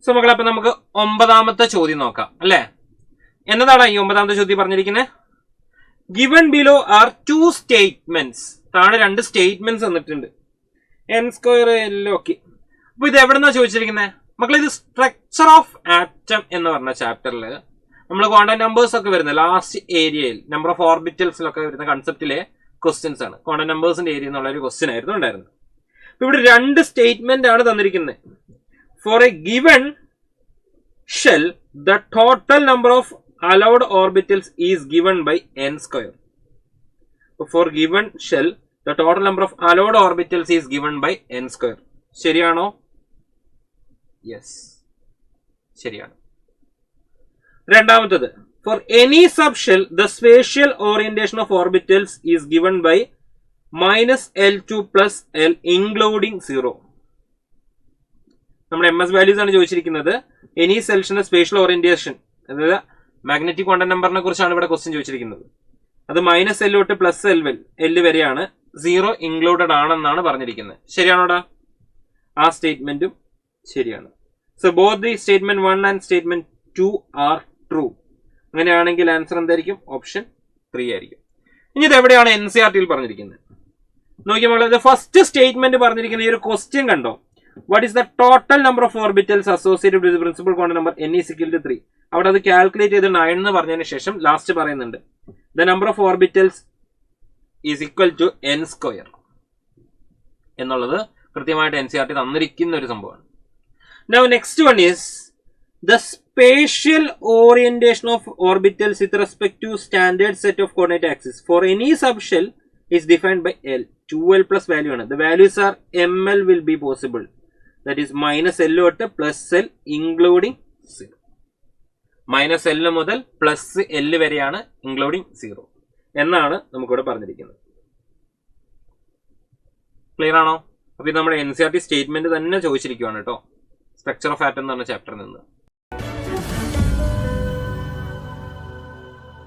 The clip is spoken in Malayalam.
സോ മക്കളെ, അപ്പൊ നമുക്ക് 9ാമത്തെ ചോദ്യം നോക്കാം അല്ലെ. എന്നതാണ് ഈ 9ാമത്തെ ചോദ്യം പറഞ്ഞിരിക്കുന്നത്? Given below are 2 statements. താഴെ 2 സ്റ്റേറ്റ്മെന്റ്സ് തന്നിട്ടുണ്ട്. n സ്ക്വയർ എല്ലാം ഓക്കെ. അപ്പൊ ഇത് എവിടെന്നാ ചോദിച്ചിരിക്കുന്നത് മക്കളെ? ഇത് സ്ട്രക്ചർ ഓഫ് ആറ്റം എന്ന് പറഞ്ഞ ചാപ്റ്ററിൽ നമ്മൾ ക്വാണ്ടം നമ്പേഴ്സ് ഒക്കെ വരുന്ന ലാസ്റ്റ് ഏരിയയിൽ നമ്പർ ഓഫ് ഓർബിറ്റൽസിലൊക്കെ വരുന്ന കൺസെപ്റ്റിലെ ക്വസ്റ്റ്യൻസ് ആണ്. ക്വാണ്ടം നമ്പേഴ്സിന്റെ ഏരിയ എന്നുള്ള ഒരു ക്വസ്റ്റ്യൻ ആയിരുന്നു ഉണ്ടായിരുന്നത്. ഇവിടെ 2 സ്റ്റേറ്റ്മെന്റ് ആണ് തന്നിരിക്കുന്നത്. For a given shell the total number of allowed orbitals is given by n square. For given shell, the total number of allowed orbitals is given by n square. ശരിയാണോ? യെസ്, ശരിയാണ്. രണ്ടാമത്തത്, for any subshell, the spatial orientation of orbitals is given by minus L2 plus L including 0. നമ്മുടെ MS values ആണ് ചോദിച്ചിരിക്കുന്നത്. Any cellന്റെ spatial orientation, അതായത് മാഗ്നറ്റിക് ക്വാണ്ടം നമ്പറിനെ കുറിച്ചാണ് ഇവിടെ ക്വസ്റ്റ്യൻ ചോദിച്ചിരിക്കുന്നത്. അത് -L തൊട്ട് +L വരെയാണ്. 0 ഇൻക്ലൂഡഡ് ആണെന്നാണ് പറഞ്ഞിരിക്കുന്നത്. ശരിയാണോടാ? ആ സ്റ്റേറ്റ്മെന്റും ശരിയാണ്. So both the statement 1 and statement 2 are true. അങ്ങനെയാണെങ്കിൽ ആൻസർ എന്തായിരിക്കും? ഓപ്ഷൻ 3 ആയിരിക്കും. ഇനി ഇത് എവിടെയാണ് NCERT പറഞ്ഞിരിക്കുന്നത്? നോക്കിയാൽ ഫസ്റ്റ് സ്റ്റേറ്റ്മെന്റ് പറഞ്ഞിരിക്കുന്ന ഈ ഒരു ക്വസ്റ്റ്യൻ കണ്ടോ? What is the total number of orbitals associated with the principal quantum number n is equal to 3? അവിടെ അത് കാൽക്കുലേറ്റ് ചെയ്ത് 9 എന്ന് പറഞ്ഞതിന് ശേഷം ലാസ്റ്റ് പറയുന്നുണ്ട് the number of orbitals is equal to n square എന്നുള്ളത് കൃത്യമായിട്ട് NCERT തന്നിരിക്കുന്ന ഒരു സംഭവമാണ്. Now next one is the spatial orientation of orbitals with respect to standard set of coordinate axes for any subshell is defined by L. 2L plus value ആണ്. The values are ML will be possible. That is -L തൊട്ട് +L including 0. -L മുതൽ +L വരെയാണ് including 0 എന്നാണ് നമുക്കിവിടെ പറഞ്ഞിരിക്കുന്നത്. ക്ലിയർ ആണോ? അപ്പൊ ഇത് നമ്മുടെ NCERT സ്റ്റേറ്റ്മെന്റ് തന്നെ ചോദിച്ചിരിക്കുകയാണ് കേട്ടോ, സ്ട്രക്ചർ ഓഫ് ആറ്റം എന്ന് പറഞ്ഞ ചാപ്റ്ററിൽ നിന്ന്.